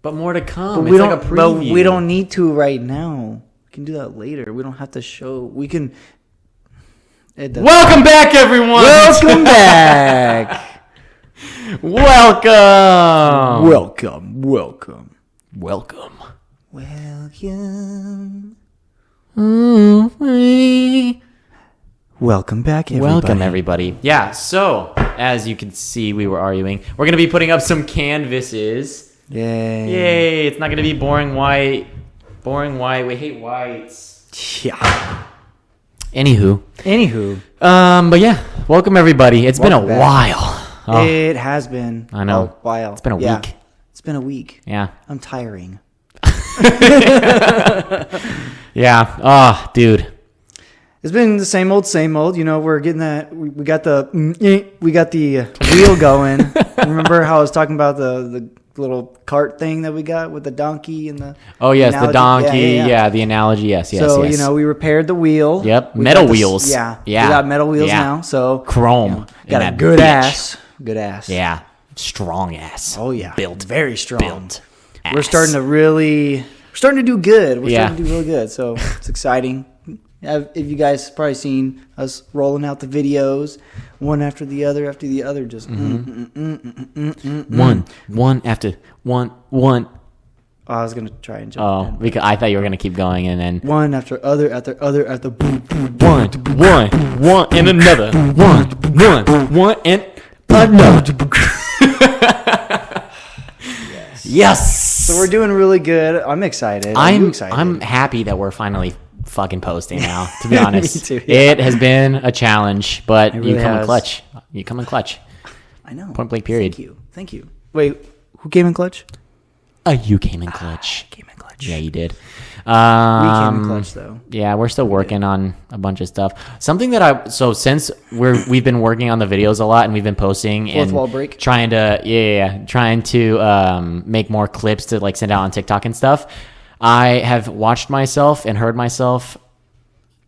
But more to come. But it's like a preview. But we don't need to right now. We can do that later. We don't have to show. We can. Welcome back, everyone. Welcome back. Welcome. Welcome. Welcome. Welcome. Welcome. Mm-hmm. Welcome back, everybody. Welcome, everybody. Yeah, so, as you can see, we were arguing. We're going to be putting up some canvases. Yay. Yay. It's not going to be boring white. Boring white. We hate whites. Yeah. Anywho. But yeah, welcome, everybody. It's been a while. Oh, it has been. I know. A while. It's been a week. It's been a week. Yeah. I'm tiring. Yeah. Oh, dude. It's been the same old. You know, we're getting that. We got the wheel going. Remember how I was talking about the little cart thing that we got with the donkey and the. Oh yes, analogy? the donkey. Yeah. The analogy. Yes. So you know, we repaired the wheel. Yep. We Metal got wheels. We got metal wheels now. So chrome. You know, got a that good bitch. ass. Yeah. Strong ass. Oh yeah. Built. Very strong. Built. We're starting to do good. We're Yeah. starting to do really good. So it's exciting. If you guys probably seen us rolling out the videos, one after the other, just one after one. Oh, I was gonna try and jump in. Because I thought you were gonna keep going, and then One after other, one and another one and another. Yes. So we're doing really good. I'm excited. I'm excited. I'm happy that we're finally fucking posting now, to be honest. Me too, yeah. It has been a challenge, but really you come in has. clutch. You come in clutch. I know. Point blank period. Thank you. Wait, who came in clutch? You came in clutch. Came in clutch. Yeah, you did. We came in clutch though. Yeah, we're still working on a bunch of stuff. Something that since we've been working on the videos a lot and we've been posting Fourth and wall break. trying to make more clips to like send out on TikTok and stuff. I have watched myself and heard myself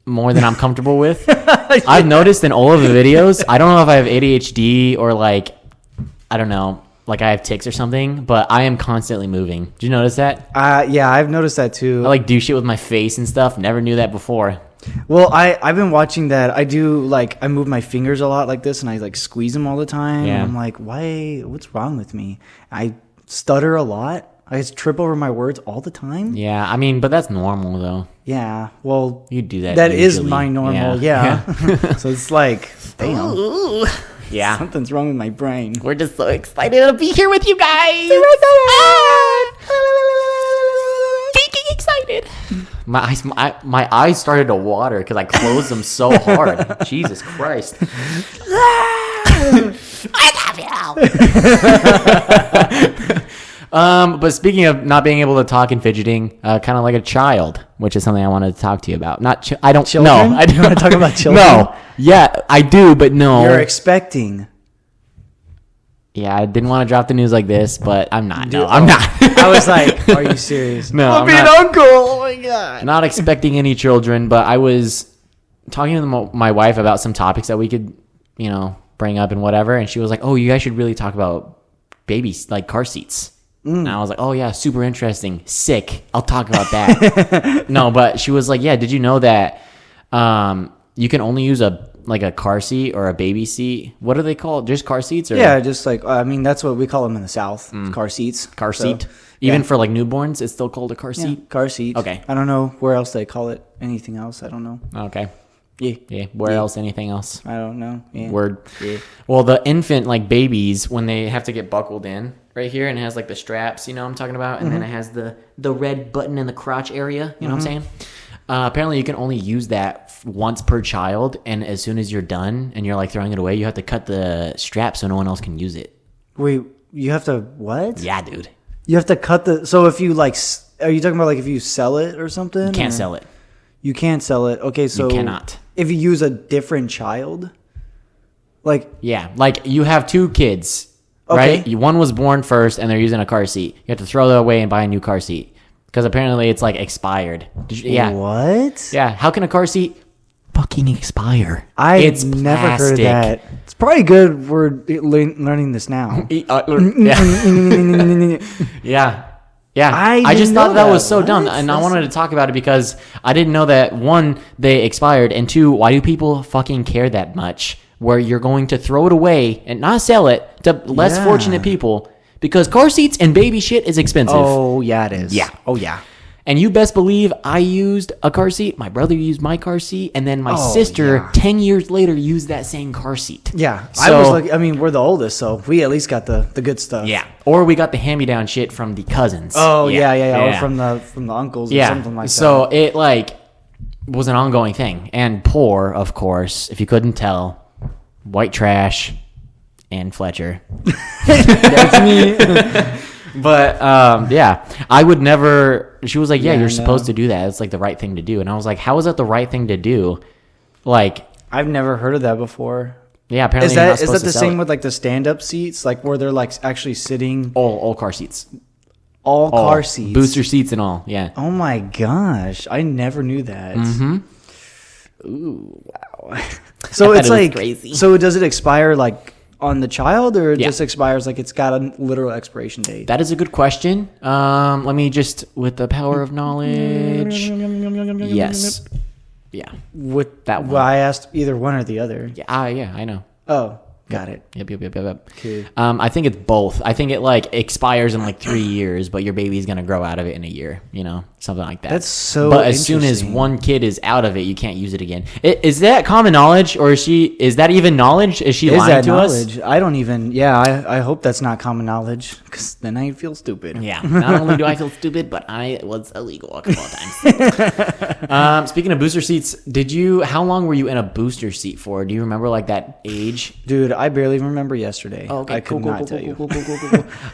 more than I'm comfortable with. I've noticed in all of the videos, I don't know if I have ADHD or like, I don't know, like I have tics or something, but I am constantly moving. Did you notice that? Yeah, I've noticed that too. I like do shit with my face and stuff. Never knew that before. Well, I've been watching that. I do like I move my fingers a lot like this, and I like squeeze them all the time. Yeah. And I'm like, why? What's wrong with me? I stutter a lot. I just trip over my words all the time. Yeah, I mean, but that's normal though. Yeah. Well, You do that. that is usually. my normal. Yeah. So it's like, damn, Yeah. something's wrong with my brain. We're just so excited to be here with you guys. Freaking excited. My eyes started to water because I closed them so hard. Jesus Christ. I love you. But speaking of not being able to talk and fidgeting, kind of like a child, which is something I wanted to talk to you about. I don't. Children? No, I don't You want to talk about children? No. Yeah, I do, but no. You're expecting. Yeah, I didn't want to drop the news like this, but I'm not. No, Dude, I'm not. I was like, are you serious? No, I'm I'm being not. uncle. Oh my god. Not expecting any children, but I was talking to my wife about some topics that we could, bring up and whatever, and she was like, "Oh, you guys should really talk about babies, like car seats." And I was like, "Oh yeah, super interesting, sick. I'll talk about that." No, but she was like, "Yeah, did you know that you can only use a car seat or a baby seat? What are they called? Just car seats?" Or Yeah, just like that's what we call them in the South. Car seats. car So, seat. Even for like newborns, it's still called a car yeah, seat. car seat. Okay. I don't know where else they call it. Anything else? I don't know. Okay. Yeah. Yeah. Where else? Anything else? I don't know. Yeah. Word. Yeah. Well, the infant, like babies, when they have to get buckled in right here and it has like the straps, what I'm talking about? And then it has the red button in the crotch area, you know what I'm saying? Apparently you can only use that once per child. And as soon as you're done and you're like throwing it away, you have to cut the strap so no one else can use it. Wait, you have to what? Yeah, dude. You have to cut the. So if you like, are you talking about like if you sell it or something? You can't sell it. You can't sell it. Okay, so You cannot. If you use a different child, like Yeah, like you have two kids, Okay. right? One was born first and they're using a car seat. You have to throw that away and buy a new car seat because apparently it's like expired. Yeah. what? Yeah, how can a car seat fucking expire? I've never heard of that. It's probably good we're learning this now. Yeah. Yeah, I I just didn't thought know that that. was so dumb, What? and I wanted to talk about it because I didn't know that, one, they expired, and two, why do people fucking care that much? Where you're going to throw it away and not sell it to less fortunate people because car seats and baby shit is expensive. Oh, yeah, it is. Yeah. Oh, yeah. And you best believe I used a car seat. My brother used my car seat, and then my sister, yeah. 10 years later, used that same car seat. Yeah. So, we're the oldest, so we at least got the good stuff. yeah. Or we got the hand-me-down shit from the cousins. Oh, yeah. Or from the uncles or something like that. So it, like, was an ongoing thing. And poor, of course, if you couldn't tell, white trash and Fletcher. That's me. But yeah, I would never. She was like, "Yeah, Yeah, you're no. supposed to do that. It's like the right thing to do." And I was like, "How is that the right thing to do?" Like, I've never heard of that before. yeah, apparently Is you're not that supposed to the sell same it. with like the stand-up seats, like where they're like actually sitting all car seats, all all car seats, booster seats, and all? Yeah. Oh my gosh, I never knew that. Mm-hmm. Ooh, wow. So I thought it's it was like, crazy. so does it expire like on the child, or it Yeah. just expires like it's got a literal expiration date? That is a good question. Let me just, with the power of knowledge, yes, yeah, With that one. Well, I asked either one or the other. yeah, yeah, I know. Oh, got it. Yep. Cool. I think it's both. I think it like expires in like 3 years, but your baby's gonna grow out of it in a year. You know, something like that. That's so But as soon as interesting. one kid is out of it, you can't use it again. Is that common knowledge, or is that even knowledge? Is she Is lying that to us? knowledge? I don't even. Yeah, I hope that's not common knowledge, because then I feel stupid. Yeah. Not only do I feel stupid, but I was illegal a couple of times. Speaking of booster seats, how long were you in a booster seat for? Do you remember like that age? Dude, I barely remember yesterday. Oh, okay. I could not tell you. Cool.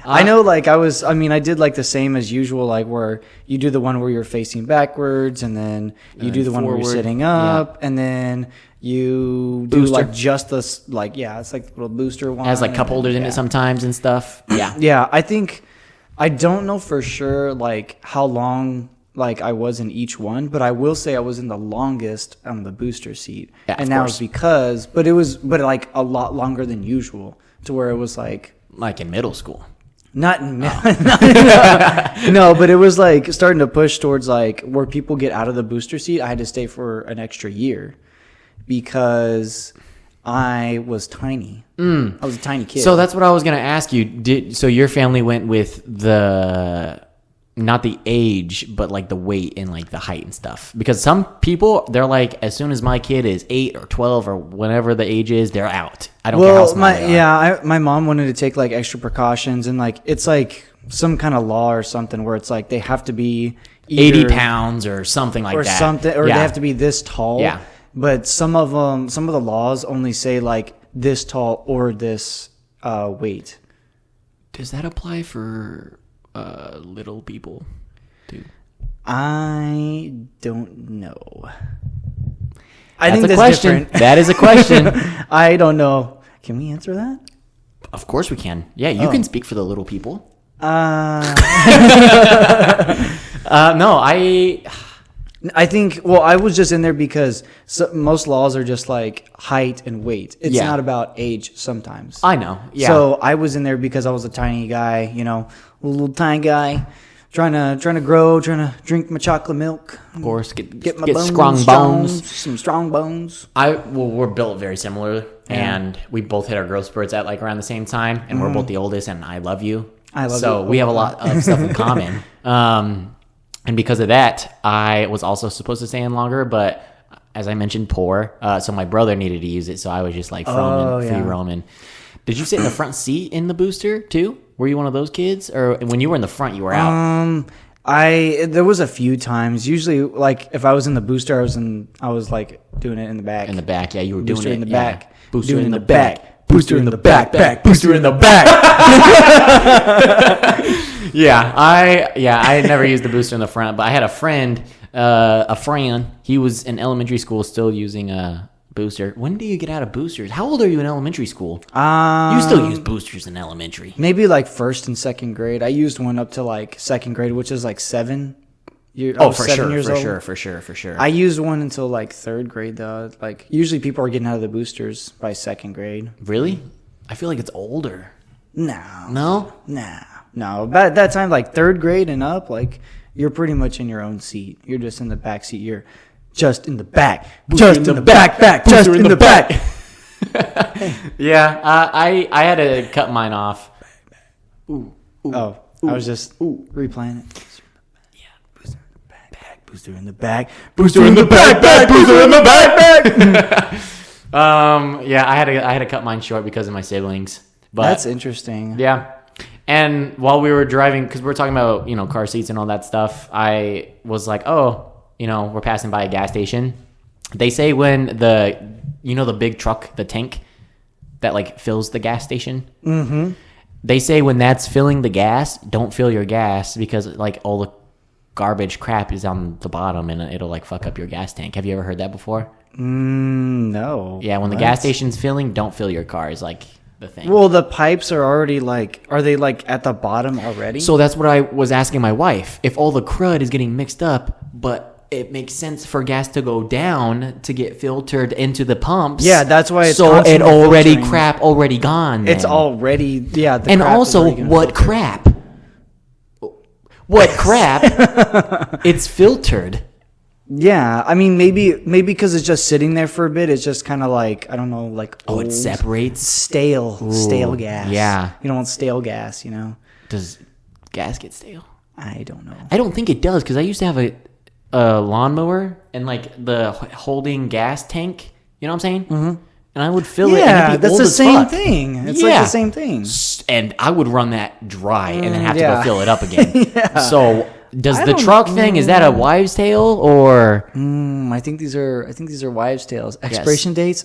I know, like, I did like the same as usual, like where you do the one where you're facing backwards, and then you do the one where you're forward. sitting up, and then you do Booster. like just this, like, yeah, it's like the little booster one. Has like cup and then- holders in yeah. it sometimes and stuff. Yeah. Yeah, I don't know for sure, like, how long, like, I was in each one, but I will say I was in the longest on the booster seat. Yeah, and of that course. was but like a lot longer than usual, to where it was like, Like in middle school. Not in no, but it was like starting to push towards like where people get out of the booster seat. I had to stay for an extra year because I was tiny. I was a tiny kid. So that's what I was going to ask you. So your family went with not the age, but like the weight and like the height and stuff. Because some people, they're like, as soon as my kid is 8 or 12 or whatever the age is, they're out. I don't care how small they are. my mom wanted to take like extra precautions, and like it's like some kind of law or something where it's like they have to be 80 pounds or something like or that. something, or Yeah. they have to be this tall. Yeah. But some of the laws only say like this tall or this weight. Does that apply for little people too? I don't know. That's a question. different. That is a question. I don't know. Can we answer that? Of course we can. Yeah, you can speak for the little people. No, I think. Well, I was just in there because most laws are just like height and weight. It's Yeah. not about age sometimes. I know. Yeah. So I was in there because I was a tiny guy, a little tiny guy, trying to grow, trying to drink my chocolate milk, of course, get my strong bones, bones. some strong bones. We're built very similar, and we both hit our growth spurts at like around the same time, and we're both the oldest. And I love you. I love so you. we have a lot of stuff in common. And because of that, I was also supposed to stay in longer, but as I mentioned, poor. So my brother needed to use it, so I was just like free roaming. Did you sit in the front seat in the booster too? Were you one of those kids, or when you were in the front, you were out? There was a few times. Usually, like if I was in the booster, I was like doing it in the back. In the back, yeah, you were Booster doing in it the yeah. back. Booster Doing in the the back. Booster in the back. Booster in the back. I had never used the booster in the front, but I had a friend. He was in elementary school still using a booster. When do you get out of boosters? How old are you in elementary school? You still use boosters in elementary. Maybe like first and second grade. I used one up to like second grade, which is like 7 years. Oh, for sure, years old. for sure. I used one until like third grade though. Like usually people are getting out of the boosters by second grade. Really? I feel like it's older. No. No? Nah. At that time, like 3rd grade and up, like you're pretty much in your own seat. You're just in the back seat. You're just in the back. Just in the back. Just in the back. Yeah, I had to cut mine off. Ooh, I was just replaying it. Booster in the back. Booster in the back. Booster in the back. Yeah, I had to cut mine short because of my siblings. But that's interesting. Yeah. And while we were driving, because we were talking about, car seats and all that stuff, I was like, we're passing by a gas station. They say when the big truck, the tank that like fills the gas station. Mm-hmm. They say when that's filling the gas, don't fill your gas because like all the garbage crap is on the bottom and it'll like fuck up your gas tank. Have you ever heard that before? No. Yeah, when the gas station's filling, don't fill your car is like the thing. Well, the pipes are already are they like at the bottom already? So that's what I was asking my wife. If all the crud is getting mixed up, but it makes sense for gas to go down to get filtered into the pumps. Yeah, that's why it's so it already filtering. crap already gone. Then. It's already the and crap also is what filter. crap? What crap? It's filtered. Yeah, I mean maybe because it's just sitting there for a bit. It's just kind of like I don't know, like old, it separates stale gas. Yeah, you don't want stale gas. Does gas get stale? I don't know. I don't think it does because I used to have a lawnmower and like the holding gas tank. You know what I'm saying? Mm-hmm. And I would fill it. Yeah, and that's the same thing. It's like the same thing. And I would run that dry and then have to yeah. go fill it up again. So does the truck thing, is that a wives' tale or? I think these are wives' tales. Expiration dates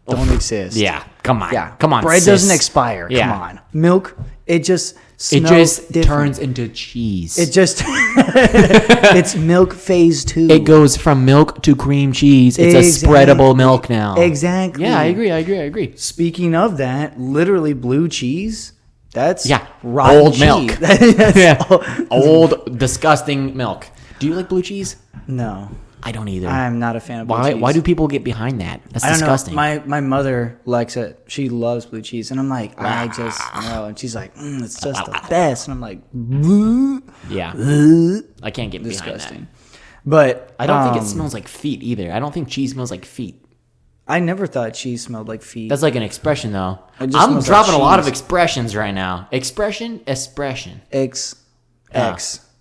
don't exist. Yeah, come on. Yeah, come on. Bread sis. doesn't expire. Yeah. Come on. Milk, it just different. turns into cheese. It just it's milk phase 2. It goes from milk to cream cheese. It's a spreadable milk now. Exactly. Yeah, I agree. Speaking of that, literally blue cheese. That's old cheese. milk. That's old disgusting milk. Do you like blue cheese? No. I don't either. I'm not a fan of blue cheese. Why do people get behind that? That's disgusting. Know. My mother likes it. She loves blue cheese. And I'm like, I just know. And she's like, it's just the best. And I'm like, yeah. I can't get disgusting. behind that. But I don't think it smells like feet either. I don't think cheese smells like feet. I never thought cheese smelled like feet. That's like an expression, though. I'm smells dropping like a lot of cheese. expressions right now. Expression. Expression.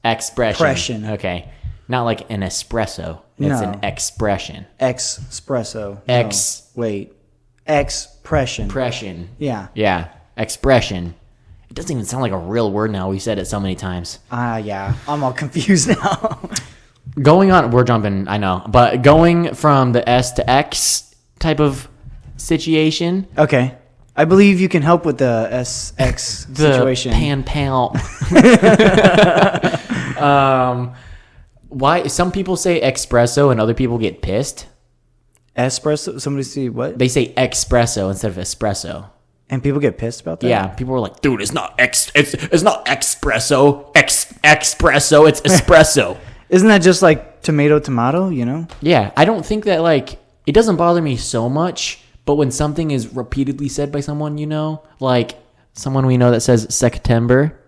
Expression. Okay. Not like an espresso. It's an expression. Espresso. Wait. Expression. Expression. Yeah. Yeah. Expression. It doesn't even sound like a real word now. We said it so many times. Yeah. I'm all confused now. We're jumping, I know. But going from the S to X type of situation. Okay. I believe you can help with the SX situation. Pan-pal. Why some people say espresso and other people get pissed? Espresso? Somebody see what? They say espresso instead of espresso. And people get pissed about that? Yeah, people were like, "Dude, it's not it's not espresso. Espresso, it's espresso." Isn't that just like tomato, Yeah, I don't think that like it doesn't bother me so much, but when something is repeatedly said by someone, like someone we know that says September,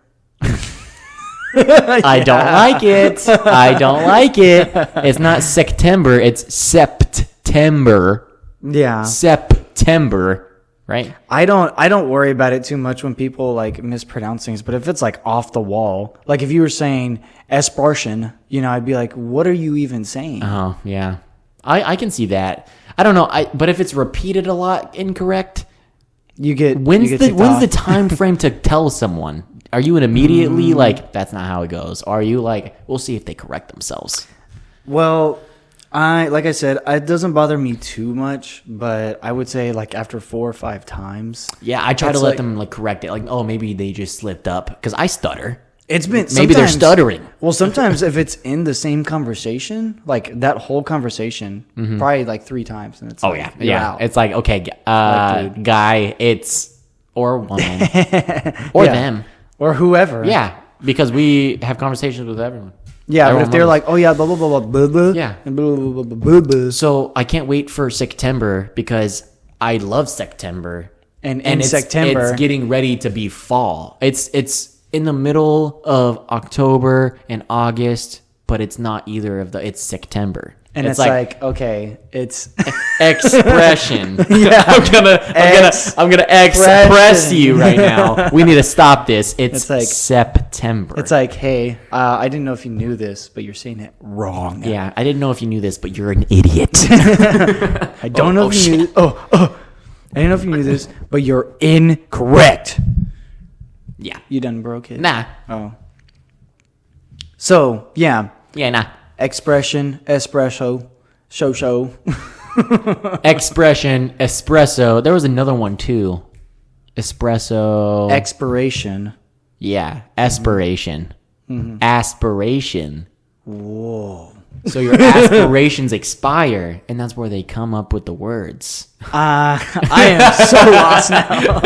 I don't like it. I don't like it. It's not September, it's September. Yeah. September, right? I don't worry about it too much when people like mispronounce things, but if it's like off the wall, like if you were saying espartion, I'd be like, what are you even saying? Oh, yeah. I can see that. I don't know. But if it's repeated a lot incorrect, when's the time frame to tell someone? Are you immediately like, that's not how it goes? Are you like, we'll see if they correct themselves? Well, like I said, it doesn't bother me too much, but I would say like after 4 or 5 times. Yeah, I try to let them like correct it. Like, oh, maybe they just slipped up because I stutter. Maybe they're stuttering. Well, sometimes if it's in the same conversation, like that whole conversation, probably like 3 times, and it's oh like, yeah. out. It's like okay, guy, it's or woman or them or whoever. Yeah, because we have conversations with everyone. Yeah, everyone but if they're like, oh yeah, blah blah blah blah blah, yeah, and blah blah blah blah blah. So I can't wait for September because I love September, and in September it's getting ready to be fall. It's in the middle of October and August, but it's not either of the. It's September. And it's like okay, it's expression. Yeah, I'm gonna express you right now. We need to stop this. It's like September. It's like, hey, I didn't know if you knew this, but you're saying it wrong. Yeah, I didn't know if you knew this, but you're an idiot. I don't know if you knew. I didn't know if you knew this, but you're incorrect. Yeah, you done broke it. Nah. Oh. So yeah. Yeah, nah. Expression, espresso, show. Expression, espresso. There was another one too. Espresso. Expiration. Yeah, aspiration. Mm-hmm. Aspiration. Whoa. So your aspirations expire, and that's where they come up with the words. I am so lost now.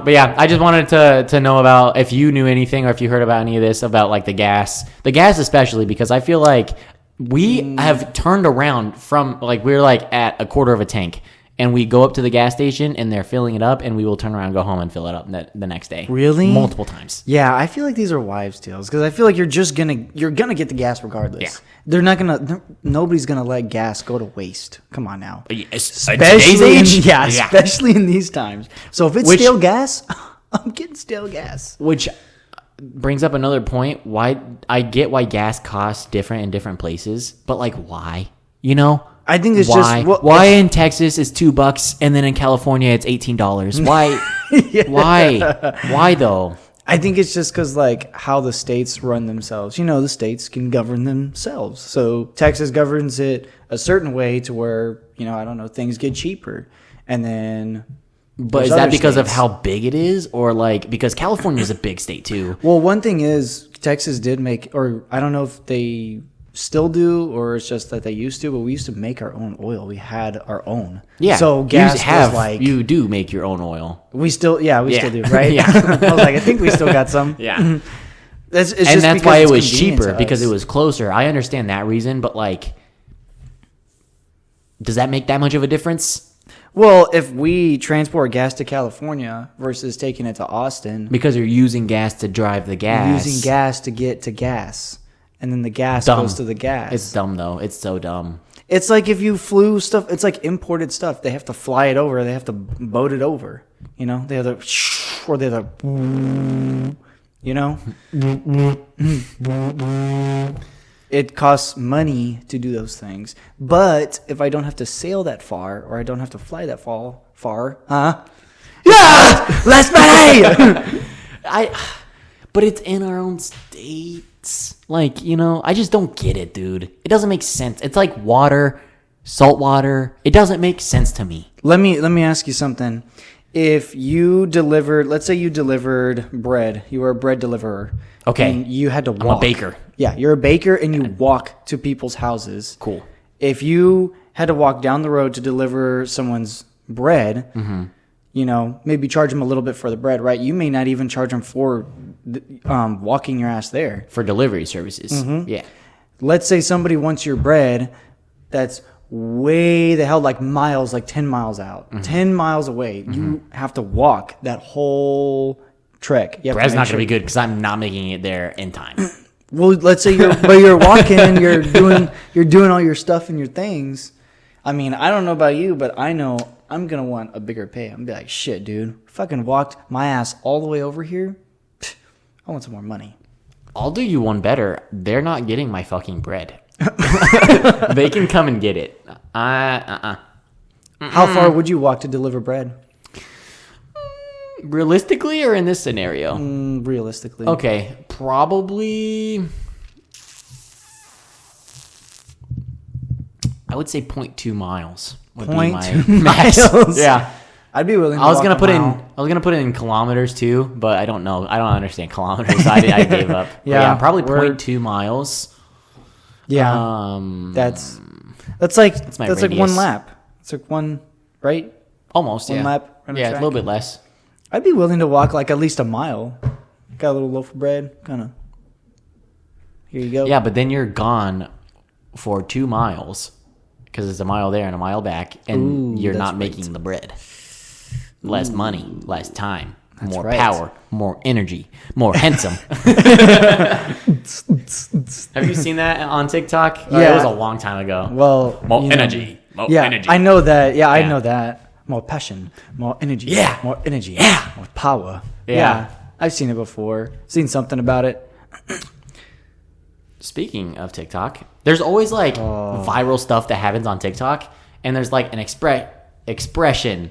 But yeah, I just wanted to know about if you knew anything or if you heard about any of this about like the gas especially, because I feel like we have turned around from like we're like at a quarter of a tank and we go up to the gas station and they're filling it up and we will turn around and go home and fill it up the next day. Really? Multiple times. Yeah, I feel like these are wives' tales because I feel like you're gonna get the gas regardless. Yeah. They're not gonna. Nobody's gonna let gas go to waste. Come on now. Especially especially in these times. So if it's stale gas, I'm getting stale gas. Which brings up another point. Why I get why gas costs different in different places, but like why? You know. I think it's why in Texas is $2 and then in California it's $18. Why? Why though? I think it's just because like how the states run themselves. You know, the states can govern themselves. So Texas governs it a certain way to where, you know, I don't know, things get cheaper. And then but is that because of how big it is, or like because California is a big state too? Well, one thing is Texas did make, or I don't know if they still do, or it's just that they used to, but we used to make our own oil. We had our own. Yeah. So gas was like you do make your own oil. We still do, right? Yeah. I was like, I think we still got some. Yeah. That's why it was cheaper because it was closer. I understand that reason, but like, does that make that much of a difference? Well, if we transport gas to California versus taking it to Austin, because you're using gas to drive the gas, using gas to get to gas. And then the gas goes to the gas. It's dumb, though. It's so dumb. It's like if you flew stuff. It's like imported stuff. They have to fly it over. They have to boat it over. You know? They have to... Or they have to... You know? It costs money to do those things. But if I don't have to sail that far, or I don't have to fly that far... Huh? Yeah! Less money! But it's in our own state. Like, you know, I just don't get it, dude. It doesn't make sense. It's like water, salt water. It doesn't make sense to me. Let me ask you something. If you delivered, let's say you delivered bread, you were a bread deliverer. Okay. And you had to walk. I'm a baker. Yeah, you're a baker and you walk to people's houses. Cool. If you had to walk down the road to deliver someone's bread, you know, maybe charge them a little bit for the bread, right? You may not even charge them for walking your ass there. For delivery services. Mm-hmm. Yeah. Let's say somebody wants your bread that's way the hell, like miles, like 10 miles out. 10 miles away. You have to walk that whole trek. Bread's not going to be good because I'm not making it there in time. Well, let's say you're walking and you're doing all your stuff and your things. I mean, I don't know about you, but I know I'm going to want a bigger pay. I'm going to be like, shit, dude. Fucking walked my ass all the way over here. I want some more money. I'll do you one better. They're not getting my fucking bread. They can come and get it. How far would you walk to deliver bread? Realistically or in this scenario? Realistically. Okay. Probably... I would say 0.2 miles. 0.2 miles? Yeah. I'd be willing to I was gonna put it in kilometers too, but I don't know. I don't understand kilometers. I gave up. Yeah, probably 0.2 miles. Yeah. That's like one lap. It's like one, right? Almost, one lap. Yeah, a little bit less. I'd be willing to walk like at least a mile. Got a little loaf of bread, kind of. Here you go. Yeah, but then you're gone for 2 miles because it's a mile there and a mile back, and you're not making the bread. Less money, less time. more right. power, more energy, more handsome. Have you seen that on TikTok? Yeah. It was a long time ago. Well, More energy. More yeah, energy. I know that. Yeah, I Yeah. know that. More passion, more energy. Yeah. More energy. Yeah. More power. Yeah. I've seen it before. Seen something about it. Speaking of TikTok, there's always like viral stuff that happens on TikTok, and there's like an expression,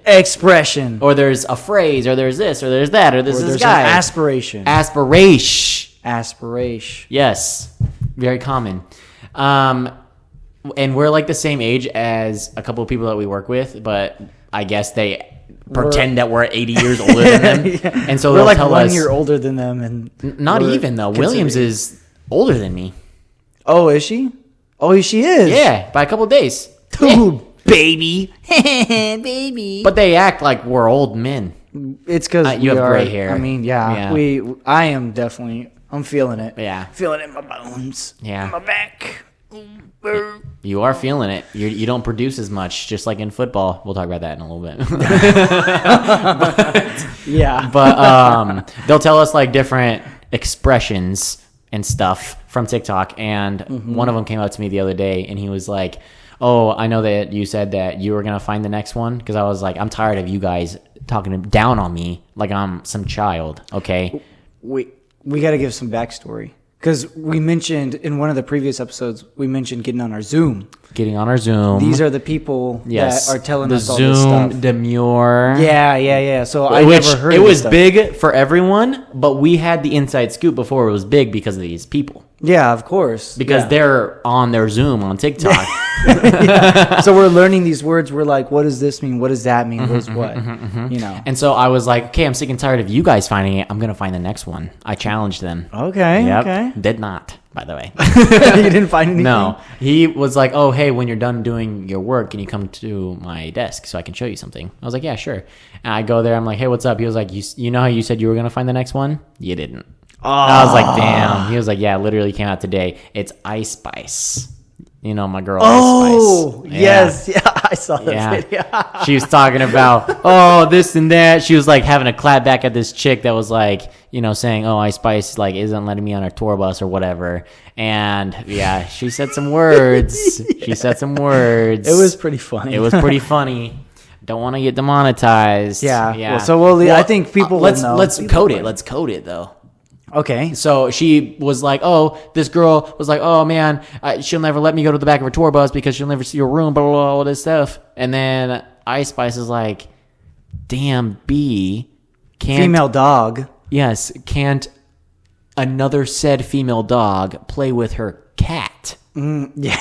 Expression. or there's a phrase, or there's this, or there's that, or there's Or this there's guy. an aspiration. Aspiration. Aspiration. Yes, very common. And we're like the same age as a couple of people that we work with, but I guess they pretend that we're 80 years older than them, Yeah. and so We're they'll like tell 1 us. year older than them, and Not we're even though. considered- Williams is older than me. Oh, is she? Oh, she is. Yeah, by a couple of days. Dude, baby, baby. But they act like we're old men. It's because you have gray hair. I mean, yeah, Yeah. I am definitely. I'm feeling it. Yeah. Feeling it in my bones. Yeah. In my back. You are feeling it. You don't produce as much, just like in football. We'll talk about that in a little bit. Yeah. But they'll tell us like different expressions and stuff from TikTok. And one of them came up to me the other day, and he was like, "Oh, I know that you said that you were gonna find the next one," because I was like, "I'm tired of you guys talking down on me like I'm some child." Okay. We got to give some backstory because we mentioned in one of the previous episodes we mentioned getting on our Zoom. Getting on our Zoom. These are the people yes that are telling the us all Zoom this stuff. demure. Yeah. So I Which never heard it of this was stuff. big for everyone, but we had the inside scoop before it was big because of these people. Yeah, of course. Because Yeah. they're on their Zoom on TikTok. So we're learning these words. We're like, what does this mean? What does that mean? What is what? You know. And so I was like, okay, I'm sick and tired of you guys finding it. I'm going to find the next one. I challenged them. Okay. Yep. Okay. Did not, by the way. You didn't find anything? No. He was like, oh, hey, when you're done doing your work, can you come to my desk so I can show you something? I was like, yeah, sure. And I go there. I'm like, hey, what's up? He was like, you know how you said you were going to find the next one? You didn't. Oh. I was like, damn. He was like, yeah, it literally came out today. It's Ice Spice. You know, my girl Ice Oh, Spice. yes. Yeah, I saw that Yeah. video. She was talking about, oh, this and that. She was like having a clap back at this chick that was like, you know, saying, oh, Ice Spice like isn't letting me on her tour bus or whatever. And yeah, she said some words. She said some words. It was pretty funny. It was pretty funny. Don't want to get demonetized. Yeah. Yeah. Well, so I think people will know. Let's People code will. it. Let's code it though. Okay. So she was like, oh, this girl was like, oh, man, she'll never let me go to the back of her tour bus because she'll never see your room, blah, blah, blah, all this stuff. And then Ice Spice is like, damn, B, can't... Female dog. Yes, can't another said female dog play with her cat? Yeah.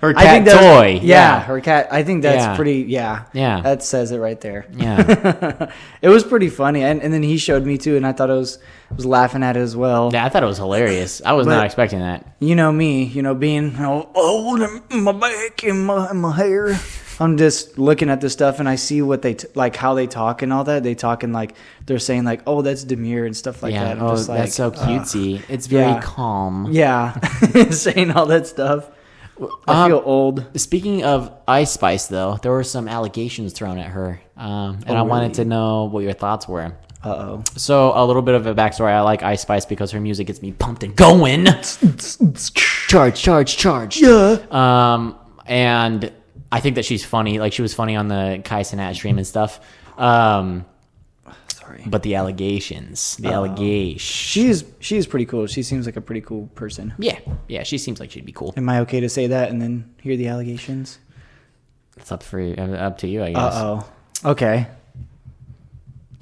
Her I think cat that's, toy. Yeah, her cat. I think that's Yeah. pretty. Yeah. Yeah. That says it right there. Yeah. It was pretty funny, and then he showed me too, and I thought was laughing at it as well. Yeah, I thought it was hilarious. I was not But- expecting that. You know me, being old in my back and my hair. I'm just looking at this stuff and I see what they like, how they talk and all that. They talk and like they're saying like, "Oh, that's demure" and stuff like Yeah, that. I'm oh, just like, that's so cutesy. It's very yeah. calm. Yeah, saying all that stuff. I feel old. Speaking of Ice Spice, though, there were some allegations thrown at her, and I wanted to know what your thoughts were. Uh-oh. So, a little bit of a backstory. I like Ice Spice because her music gets me pumped and going. Charge. Yeah. And I think that she's funny. Like, she was funny on the Kai Cenat stream and stuff. Sorry. But the allegations. She is pretty cool. She seems like a pretty cool person. Yeah, she seems like she'd be cool. Am I okay to say that and then hear the allegations? It's up to you, I guess. Uh-oh. Okay.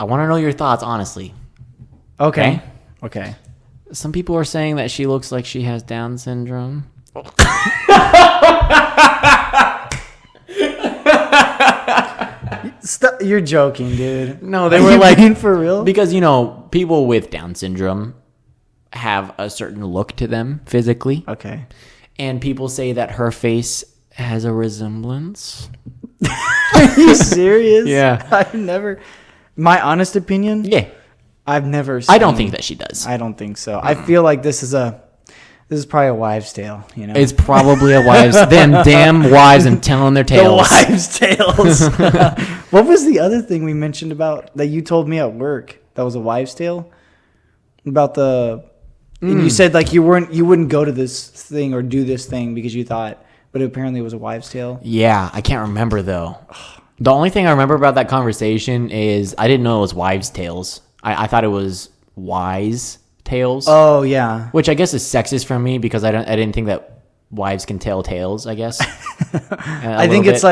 I want to know your thoughts, honestly. Okay. Some people are saying that she looks like she has Down syndrome. Stop. You're joking, dude. No, they Are were you like, being for real? because, people with Down syndrome have a certain look to them physically. Okay. And people say that her face has a resemblance. Are you serious? Yeah. I've never. My honest opinion. Yeah. I've never. I don't think that she does. I don't think so. I feel like this is This is probably a wives' tale, you know. It's probably a wives. Them damn wives and telling their tales. The wives' tales. What was the other thing we mentioned about that you told me at work that was a wives' tale? About the... And you said like you wouldn't go to this thing or do this thing because you thought, but apparently it was a wives' tale. Yeah, I can't remember though. The only thing I remember about that conversation is I didn't know it was wives' tales. I thought it was wise tales. Oh yeah, which I guess is sexist for me because I didn't think that wives can tell tales. I guess. I think it's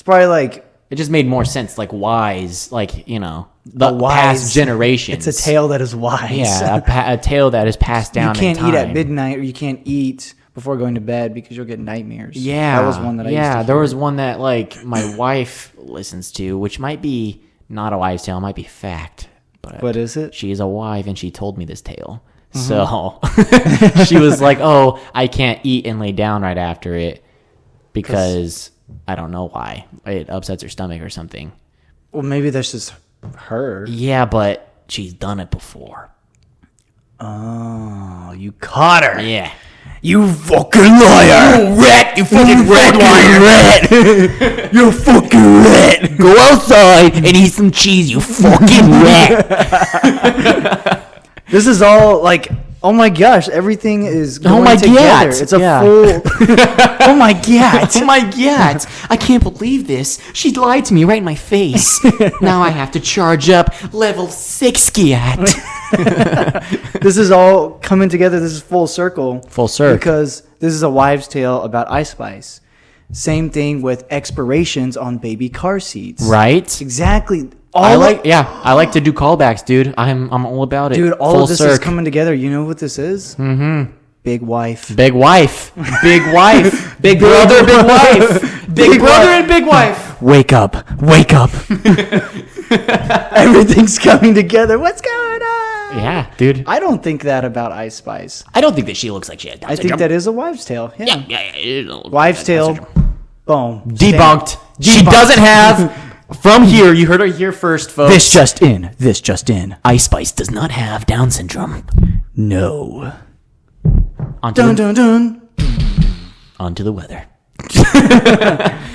probably like it just made more sense. Like wise, like the wise, past generations. It's a tale that is wise. Yeah, a tale that is passed down. You can't in time. eat at midnight, or you can't eat before going to bed because you'll get nightmares. Yeah, that was one that I used to hear. there was one that like my wife listens to, which might be not a wives' tale, might be fact. But what is it? She is a wife, and she told me this tale. So she was like, "Oh, I can't eat and lay down right after it because I don't know why it upsets her stomach or something." Well, maybe that's just her. Yeah, but she's done it before. Oh, you caught her. Yeah. You fucking liar! You rat! You fucking rat! You fucking rat! Go outside and eat some cheese, you fucking rat! This is all like, oh my gosh, everything is going together. God. It's a full. Oh my god! Oh my god! I can't believe this. She lied to me right in my face. Now I have to charge up level 6 Giat. This is all coming together. This is full circle. Full circle. Because this is a wives' tale about Ice Spice. Same thing with expirations on baby car seats. Right? Exactly. I like to do callbacks, dude. I'm all about it. Dude, all full of this is coming together. You know what this is? Mm-hmm. Big wife. Big wife. Big wife. Big brother, big wife. Big brother and big wife. Wake up. Wake up. Everything's coming together. What's going on? Yeah, dude. I don't think that about Ice Spice. I don't think that she looks like she had Down syndrome. I think that is a wives' tale. Yeah. Yeah. Wives' tale. Boom. Debunked. She doesn't have. From here, you heard her here first, folks. This just in. Ice Spice does not have Down syndrome. No. Onto the weather.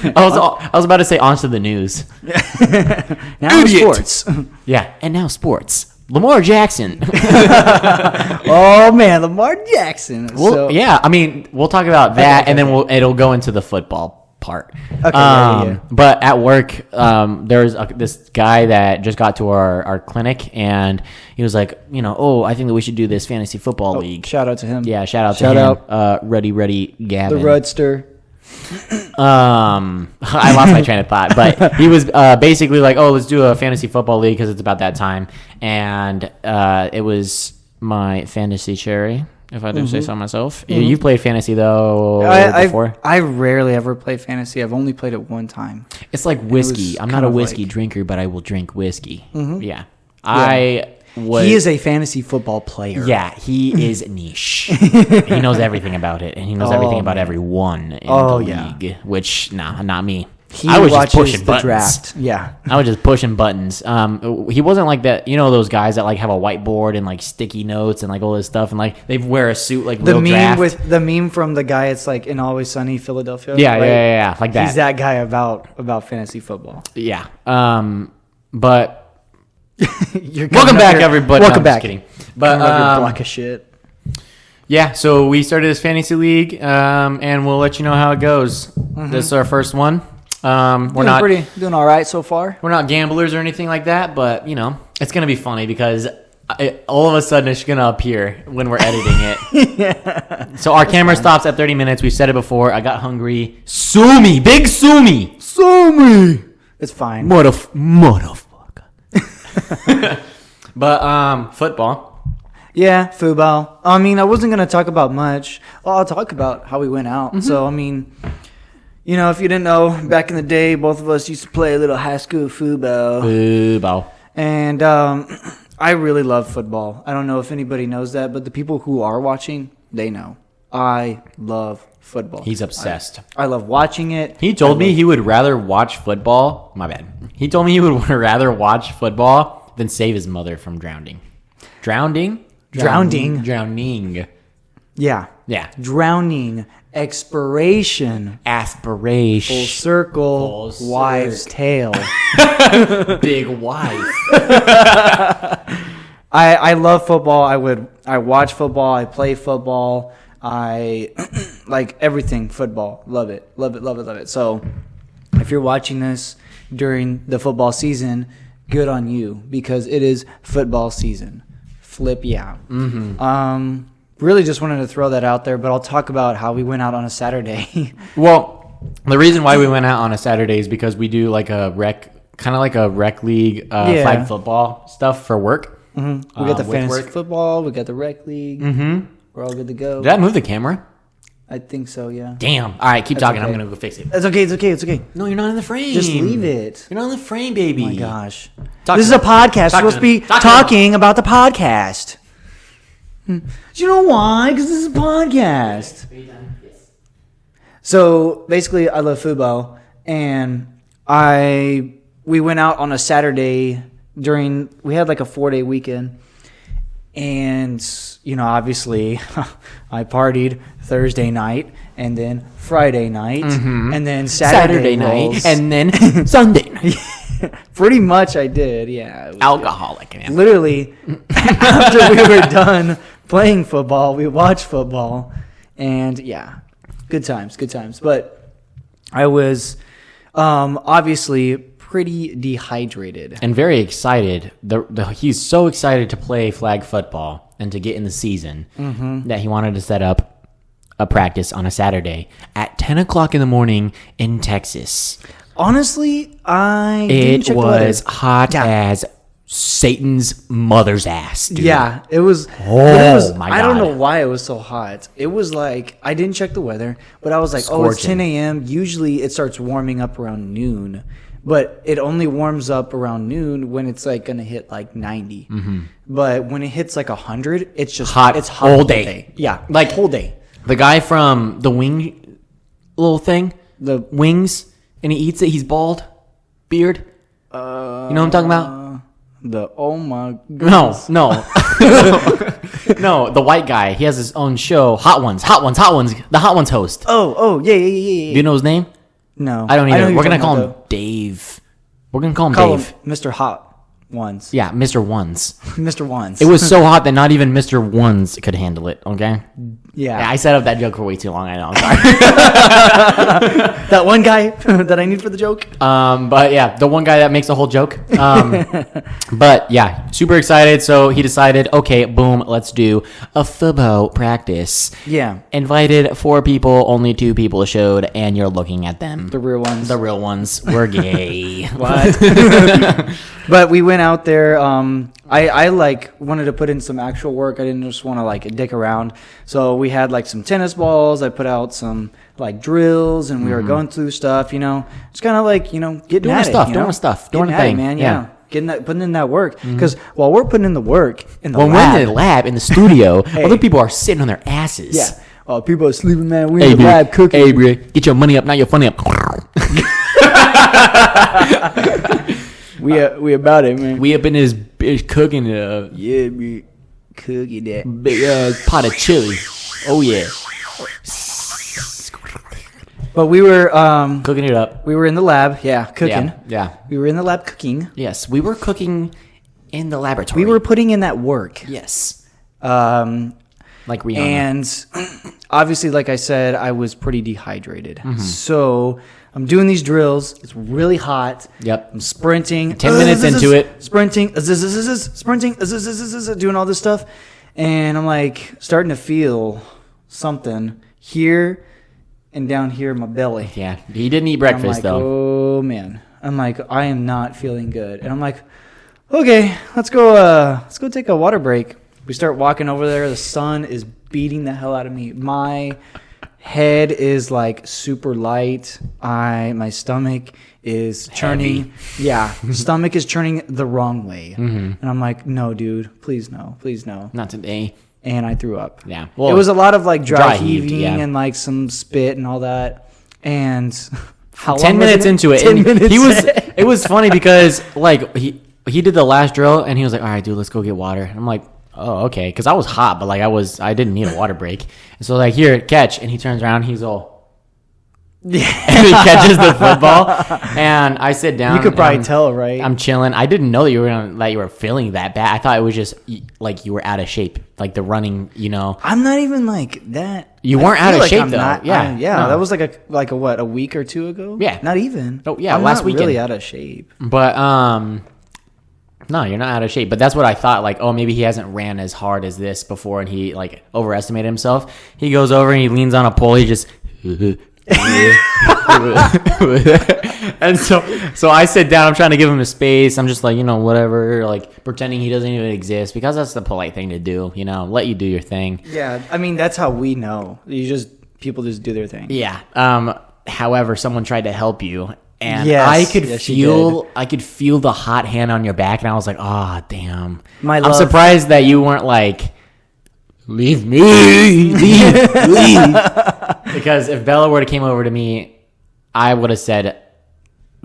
I was about to say onto the news. Now sports. Yeah, and now sports. Lamar Jackson. Oh man, Lamar Jackson. Yeah, I mean, we'll talk about that, and then it'll go into the football part. Okay. Yeah. But at work, there's this guy that just got to our clinic, and he was like, I think that we should do this fantasy football league. Shout out to him. Yeah, shout out to him. Ready, Gavin. The Rudster. I lost my train of thought, but he was basically like, let's do a fantasy football league because it's about that time, and it was my fantasy cherry, if I do say so myself. Mm-hmm. You've played fantasy though before. I rarely ever play fantasy. I've only played it one time. It's like whiskey. I'm not a whiskey drinker, but I will drink whiskey. Mm-hmm. Yeah. He is a fantasy football player. Yeah, he is niche. He knows everything about it, and he knows everything about everyone in the league. Which, not me. I was just pushing buttons. Draft. Yeah, I was just pushing buttons. He wasn't like that. Those guys that like have a whiteboard and like sticky notes and like all this stuff, and like they wear a suit like the real meme draft. with the meme from the guy. It's like in Always Sunny, Philadelphia. Yeah, right? yeah, like that. He's that guy about fantasy football. Yeah, but. Welcome back, everybody. Welcome back. Just kidding. But your block of shit. Yeah, so we started this fantasy league, and we'll let you know how it goes. Mm-hmm. This is our first one. We're doing all right so far. We're not gamblers or anything like that, but it's gonna be funny because all of a sudden it's gonna appear when we're editing it. Yeah. So our camera stops at 30 minutes. We've said it before. I got hungry. Sue me, big sue me. It's fine. Motherfucker. But football. Yeah, football. I mean, I wasn't gonna talk about much. Well, I'll talk about how we went out. Mm-hmm. So I mean, if you didn't know, back in the day, both of us used to play a little high school football. And I really love football. I don't know if anybody knows that, but the people who are watching, they know. I love football. He's obsessed. I love watching it. He told me he would rather watch football. My bad. He told me he would rather watch football than save his mother from drowning. Drowning. Yeah. Yeah. Drowning. Expiration. Aspiration. Full circle. Wives' tale. Big wife. I love football. I watch football. I play football. I like everything football. Love it. Love it. Love it. Love it. So if you're watching this during the football season, good on you, because it is football season. Flip yeah. Mm-hmm. Really just wanted to throw that out there, but I'll talk about how we went out on a Saturday. Well, the reason why we went out on a Saturday is because we do like a rec league flag football stuff for work. Mm-hmm. We got the fantasy football. We got the rec league. Mm-hmm. We're all good to go. Did I move the camera? I think so, yeah. Damn. All right, keep talking. Okay. I'm going to go fix it. It's okay. It's okay. It's okay. No, you're not in the frame. Just leave it. You're not in the frame, baby. Oh, my gosh. This is a podcast. We're supposed to be talking about the podcast. Do you know why? Because this is a podcast. So basically, I love football, and we went out on a Saturday we had like a 4-day weekend, and obviously, I partied Thursday night, and then Friday night, and then Saturday night, and then Sunday night. Pretty much, I did. Yeah, alcoholic, man. Literally, after we were done playing football, we watched football, and yeah, good times. But I was obviously pretty dehydrated and very excited. He's so excited to play flag football and to get in the season that he wanted to set up a practice on a Saturday at 10 o'clock in the morning in Texas. Honestly, it was hot as Satan's mother's ass, dude. Yeah, it was. Oh my God! I don't know why it was so hot. It was like, I didn't check the weather, but I was like, Scorching. oh, it's 10 a.m. Usually it starts warming up around noon, but it only warms up around noon when it's like gonna hit like 90. But when it hits like 100, it's just hot. It's hot whole day. Yeah, like whole day. The guy from the wing little thing, the wings, and he eats it. He's bald, beard. You know what I'm talking about? Oh my goodness. No. No, the white guy. He has his own show. Hot Ones. The Hot Ones host. Oh, yeah. Do you know his name? No. I don't either. We're going to call him Dave. We're going to call him Dave. Mr. Hot Ones. Yeah, Mr. Ones. Mr. Ones. It was so hot that not even Mr. Ones could handle it, okay? Yeah. I set up that joke for way too long, I know. I'm sorry. That one guy that I need for the joke? But yeah, the one guy that makes a whole joke. But yeah, super excited. So he decided, okay, boom, let's do a football practice. Yeah. Invited 4 people, only 2 people showed, and you're looking at them. The real ones. The real ones were gay. What? But we went out there. I like wanted to put in some actual work. I didn't just want to like dick around. So we had like some tennis balls. I put out some like drills, and we were going through stuff. It's kind of like getting Doing at stuff, it. doing stuff, doing Getting a at it, thing, man. yeah. Putting in that work. Because while we're putting in the work in the When lab, we're in the lab, in the studio, other people are sitting on their asses. yeah. People are sleeping, man. We in the lab cooking. Hey, bro, get your money up, not your funny up. We about it, man. We up in this bitch cooking a Yeah, we cooking that. big pot of chili. Oh yeah, But we were cooking it up. we were in the lab, cooking. Yeah. We were in the lab cooking. Yes, we were cooking in the laboratory. We were putting in that work. Yes. Um, Like Rihanna. and obviously, like I said, I was pretty dehydrated. So I'm doing these drills. It's really hot. Yep. I'm sprinting. 10 minutes into it. Sprinting. Sprinting. Doing all this stuff. And I'm like starting to feel something here and down here in my belly. Yeah, he didn't eat I'm breakfast like, though. oh man. I'm like, I am not feeling good. And I'm like, okay, let's go take a water break. We start walking over there. The sun is beating the hell out of me. My head is like super light. My stomach is churning. Heavy. Yeah, stomach is churning the wrong way. And I'm like, no, dude, please no. Not today. And I threw up. Yeah. Well, it was a lot of like dry heaved, heaving yeah. and like some spit and all that. And how 10 long minutes was into it, 10 and minutes. he was. It was funny because like he did the last drill and he was like, "All right, dude, let's go get water." And I'm like, oh, okay. Because I was hot, but like I didn't need a water break. And so like, here, catch. And he turns around, he's all, yeah. And he catches the football. And I sit down. You could probably tell, right? I'm chilling. I didn't know that you were feeling that bad. I thought it was just like you were out of shape, like the running. I'm not even like that. You weren't out of shape though. No. That was like a week or two ago. Yeah, not even. Oh yeah, I'm last not weekend. Really out of shape. But no, you're not out of shape. But that's what I thought. Like, oh, maybe he hasn't ran as hard as this before, and he like overestimated himself. He goes over and he leans on a pole. He just. And so I sit down. I'm trying to give him a space. I'm just like, whatever, like pretending he doesn't even exist, because that's the polite thing to do. Let you do your thing. Yeah, I mean that's how we know. People just do their thing. Yeah. However, someone tried to help you, and yes, I could feel the hot hand on your back, and I was like, oh damn. I'm surprised that you weren't like, leave me, leave. Because if Bella would have came over to me, I would have said,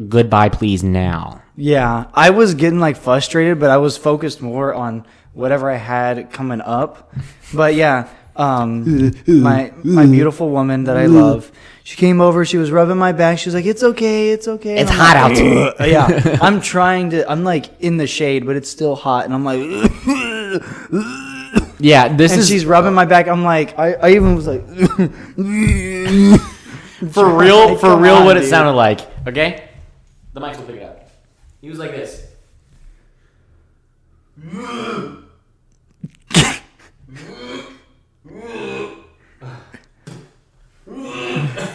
goodbye, please, now. Yeah, I was getting like frustrated, but I was focused more on whatever I had coming up. But yeah, my beautiful woman that I love, she came over, she was rubbing my back, she was like, it's okay. It's hot out. Yeah, I'm like in the shade, but it's still hot, and I'm like... Yeah, she's rubbing my back. I'm like, I even was like, for real, what it sounded like. Okay, the mics will pick it up. He was like this.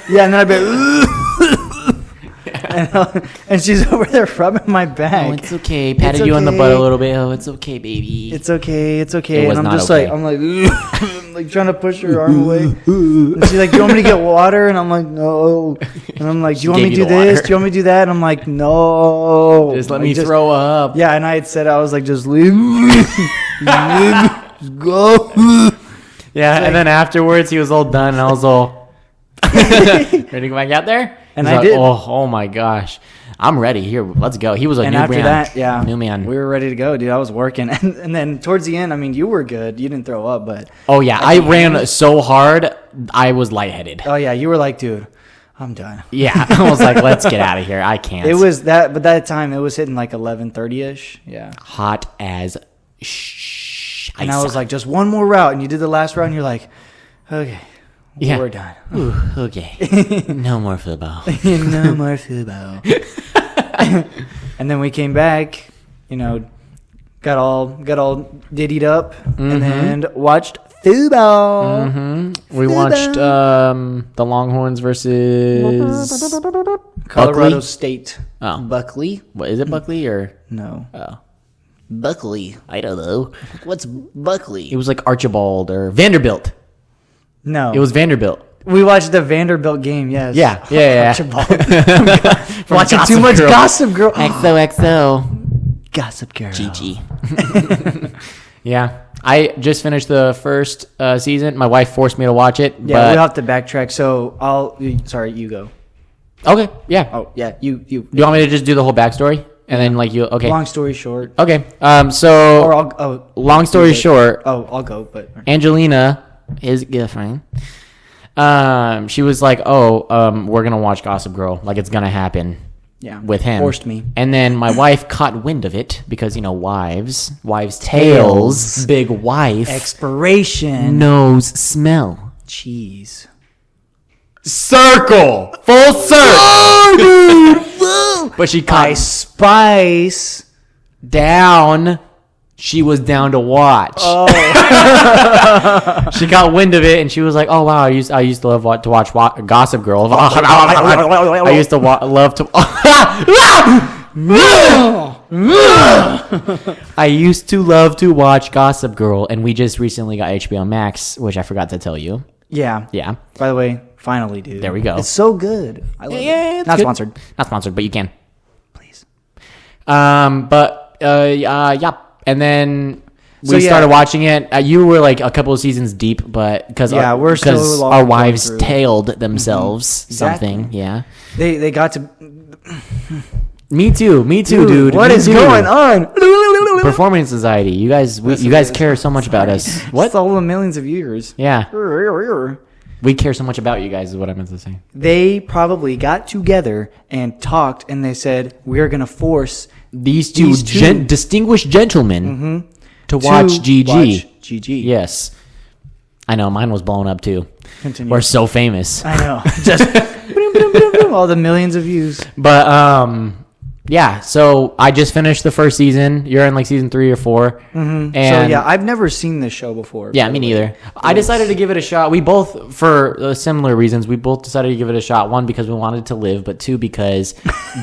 Yeah, and then I'd be. And she's over there rubbing my back. Oh, it's okay. Patted you on the butt a little bit. Oh, it's okay, baby. It's okay. And I'm just like, I'm like trying to push her arm away. And she's like, do you want me to get water? And I'm like, no. And I'm like, do you want me to do this? Do you want me to do that? And I'm like, no. Just let me throw up. Yeah, and I had said, I was like, just leave me. Just go. Yeah, and then afterwards, he was all done, and I was all, ready to go back out there? And I did. Oh my gosh. I'm ready. Here, let's go. He was a new man. And after that, yeah. New man. We were ready to go, dude. I was working. And then towards the end, I mean, you were good. You didn't throw up, but... Oh, yeah. I ran so hard, I was lightheaded. Oh, yeah. You were like, dude, I'm done. Yeah. I was like, let's get out of here. I can't. It was that... But that time, it was hitting like 11:30-ish. Yeah. Hot as And I was like, just one more route. And you did the last route, and you're like, okay. Yeah. We're done. Ooh, okay. No more football. No more football. And then we came back, got all diddied up, and then watched football. Mm-hmm. We watched the Longhorns versus Colorado Buckley? State. Oh. Buckley? What is it, Buckley or No. Oh. Buckley. I don't know. What's Buckley? It was like Archibald or Vanderbilt. No. It was Vanderbilt. We watched the Vanderbilt game, yes. Yeah. Archibald. Watching too much Gossip Girl. XOXO. Gossip Girl. Gigi. Yeah. I just finished the first season. My wife forced me to watch it. Yeah, we'll have to backtrack. So sorry, you go. Okay. Yeah. Oh, yeah. You. Do you want me to just do the whole backstory? And then okay. Long story short. Okay. Long story short. Oh, I'll go, but. Angelina, his girlfriend, she was like, we're going to watch Gossip Girl. Like, it's going to happen. Yeah. With him. Forced me. And then my wife caught wind of it because, wives' tales, big wife. Expiration. Nose smell. Cheese. Circle. Full circle. Oh, dude. But she caught spice down. She was down to watch. Oh. She got wind of it, and she was like, "Oh wow, I used to love to watch Gossip Girl. I used to love to. I used to love to watch Gossip Girl, and we just recently got HBO Max, which I forgot to tell you. Yeah. Yeah. By the way, finally, dude. There we go. It's so good. I love it. It's not good. sponsored. Not sponsored, but you can. Please. Yeah. And then we started watching it. You were like a couple of seasons deep, but because our wives tailed themselves something. Yeah. They got to. Me too, dude. What Me is too. going on? Performance anxiety. You guys, you guys care so much about us. What? It's all the millions of viewers. Yeah. We care so much about you guys is what I meant to say. They probably got together and talked, and they said, we're going to force These two distinguished gentlemen to watch GG. Yes. I know, mine was blown up too. Continue. We're so famous. I know. Just all the millions of views. But, yeah, so I just finished the first season. You're in like season 3 or 4. And And so, yeah, I've never seen this show before. yeah, me neither. I decided to give it a shot. We both, for similar reasons, we both decided to give it a shot. One, because we wanted to live, but two, because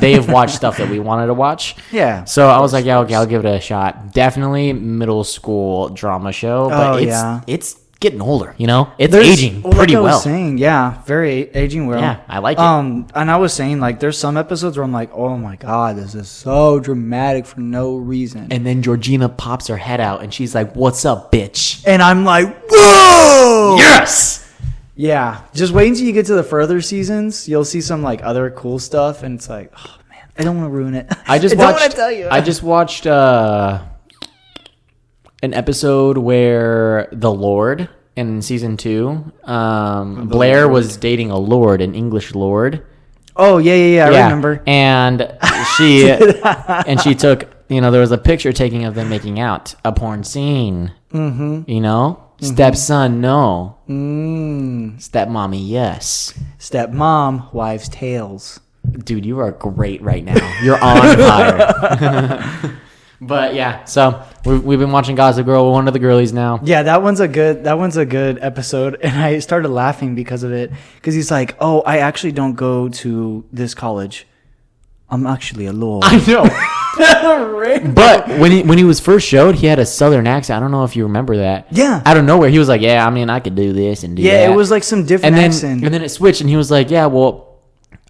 they have watched stuff that we wanted to watch. Yeah. So I was like, yeah, okay, I'll give it a shot. Definitely middle school drama show, but it's getting older, you know? It's aging pretty like I well. was saying, yeah, very aging well. Yeah, I like it. And I was saying, like, there's some episodes where I'm like, oh my God, this is so dramatic for no reason. And then Georgina pops her head out and she's like, what's up, bitch? And I'm like, whoa! Yes! Yeah. Just wait until you get to the further seasons. You'll see some, like, other cool stuff. And it's like, oh, man, I don't want to ruin it. I just don't watched, want to tell you. I just watched an episode where the Lord in season 2, Blair was dating a lord, an English lord. Oh, yeah. I remember. And she took, you know, there was a picture taking of them making out, a porn scene. Mm-hmm. You know, stepson, no. Stepmommy, yes. Stepmom, wives' tales. Dude, you are great right now. You're on fire. But yeah, so we've been watching Gossip Girl. We're one of the girlies now. Yeah, that one's a good episode, and I started laughing because of it. Because he's like, "Oh, I actually don't go to this college. I'm actually a lord." I know. But when he was first showed, he had a southern accent. I don't know if you remember that. Yeah. Out of nowhere, he was like, "Yeah, I mean, I could do this and do that." Yeah, it was like some different accent. And then it switched, and he was like, "Yeah, well,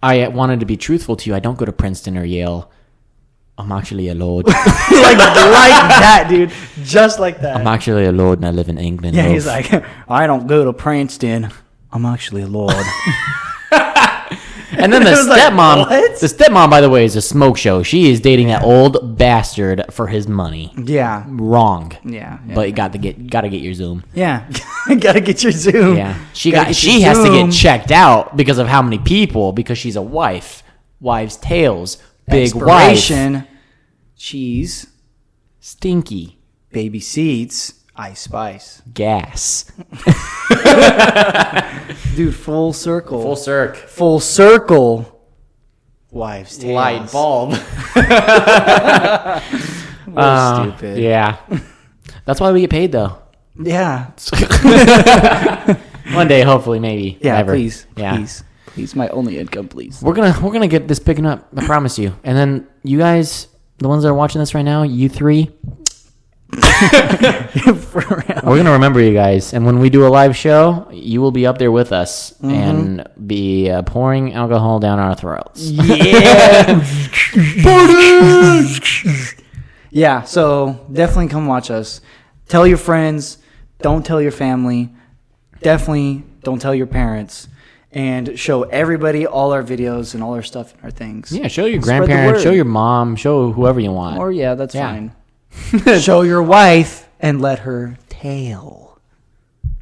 I wanted to be truthful to you. I don't go to Princeton or Yale. I'm actually a lord." like that, dude. Just like that. I'm actually a lord and I live in England. Yeah, he's like, I don't go to Princeton. I'm actually a lord. And then the stepmom, like, the stepmom, by the way, is a smoke show. She is dating that old bastard for his money. Yeah. Wrong. Yeah. But you got to get your Zoom. Yeah. Gotta get your Zoom. Yeah. She has to get checked out because of how many people, because she's a wife. Wives' tales. Big Expiration, wife. Cheese, stinky, baby seats, Ice Spice, gas. Dude, full circle. Full circle. Wives' tales. Light bulb. Stupid. Yeah. That's why we get paid, though. Yeah. One day, hopefully, maybe. Yeah, Never. please. Yeah. Please, my only income, please. We're gonna get this picking up. I promise you. And then you guys, the ones that are watching this right now, you three, we're gonna remember you guys. And when we do a live show, you will be up there with us and be pouring alcohol down our throats. Yeah. Yeah. So definitely come watch us. Tell your friends. Don't tell your family. Definitely don't tell your parents. And show everybody all our videos and all our stuff and our things. Yeah, show your Spread the grandparents, word. show your mom, show whoever you want. Or that's Yeah. fine. Show your wife and let her tail.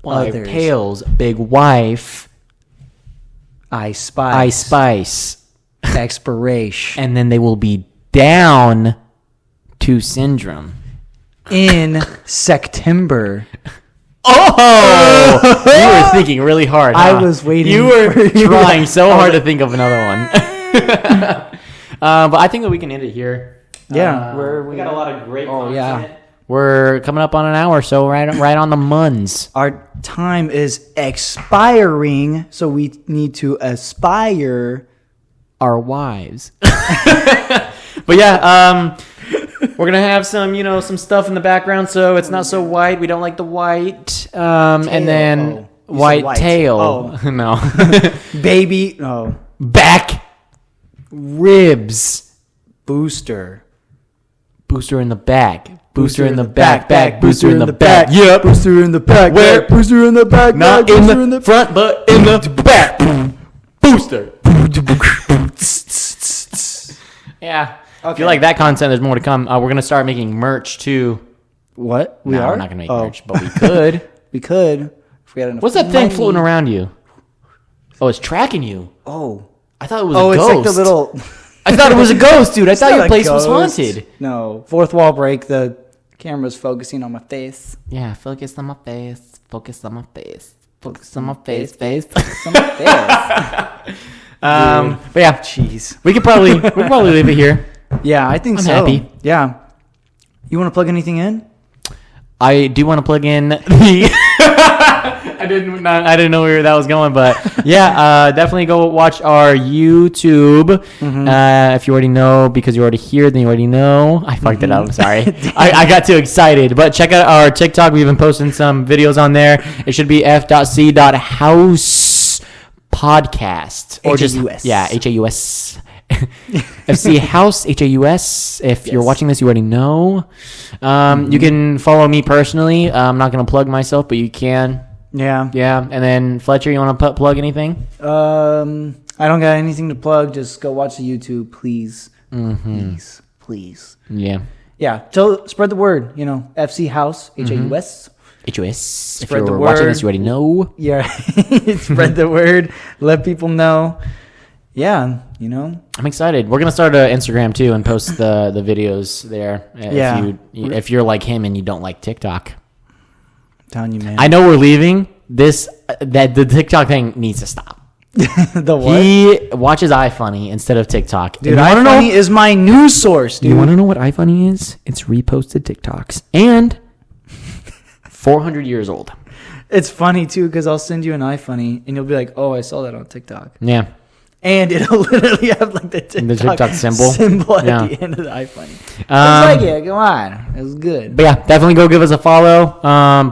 Wife Others. tails, big wife, Ice Spice. Ice Spice. Expiration. And then they will be down to syndrome. In September. Oh! You were thinking really hard. I huh? was waiting. You were for you. trying so hard to think of another one. But I think that we can end it here. Yeah. We got a lot of great content. yeah. We're coming up on an hour, so right on the muns. Our time is expiring, so we need to aspire Our wives. But yeah, we're gonna have some, some stuff in the background, so it's not so white. We don't like the white. And then Oh. You said white white. tail. Oh. No. baby. Oh, Back ribs. booster. Booster in the back. Booster in the back. Booster in the back. Yep. Booster in the back. Where? Booster in the back. Not in the front, but in the back. Booster. Yeah. If you like that content, there's more to come. We're gonna start making merch too. What? We're not gonna make merch, but we could. We could. If we had enough What's that thing money. floating around you? Oh, it's tracking you. Oh. I thought it was a ghost. It's like the little... I thought it was a ghost, dude. I It's thought not your a place was ghost. haunted. No. Fourth wall break. The camera's focusing on my face. Yeah, focus on my face. Focus on my face. Focus on my face. Face. Focus on my face. But yeah, Jeez. we could probably leave it here. Yeah, I think I'm so. happy. Yeah. You want to plug anything in? I do want to plug in the. I didn't know where that was going, but yeah, definitely go watch our YouTube. If you already know, because you're already here, then you already know. I fucked it up. I'm sorry. I got too excited. But check out our TikTok. We've been posting some videos on there. It should be f.c.house podcast or just H-A-U-S. yeah, HAUS. FC House HAUS. If you're watching this, you already know. You can follow me personally. I'm not going to plug myself, but you can. Yeah. Yeah. And then Fletcher, you want to plug anything? I don't got anything to plug. Just go watch the YouTube, please. Please. Yeah. Yeah. Spread the word. FC House HAUS. HOS. If Spread the you're watching word. this, you already know. Yeah. Spread the word. Let people know. Yeah. I'm excited. We're gonna start an Instagram too and post the videos there. If you're like him and you don't like TikTok, I'm telling you, man. I know we're leaving this. That the TikTok thing needs to stop. The what? He watches iFunny instead of TikTok. Dude, iFunny is my news source, dude. You want to know what iFunny is? It's reposted TikToks and 400 years old. It's funny too because I'll send you an iFunny and you'll be like, "Oh, I saw that on TikTok." Yeah. And it'll literally have like the TikTok symbol at Yeah. the end of the iFunny. I was like, yeah, go on. It was good. But yeah, definitely go give us a follow.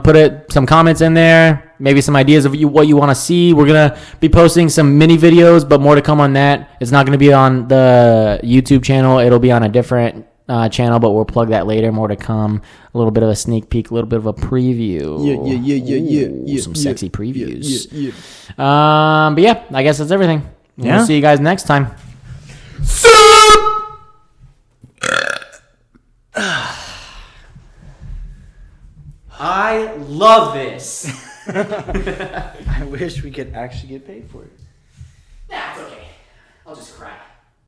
Put some comments in there. Maybe some ideas of what you want to see. We're going to be posting some mini videos, but more to come on that. It's not going to be on the YouTube channel. It'll be on a different channel, but we'll plug that later. More to come. A little bit of a sneak peek, a little bit of a preview. Yeah. Some sexy previews. Yeah. But yeah, I guess that's everything. Yeah. We'll see you guys next time. I love this. I wish we could actually get paid for it. That's okay. I'll just cry.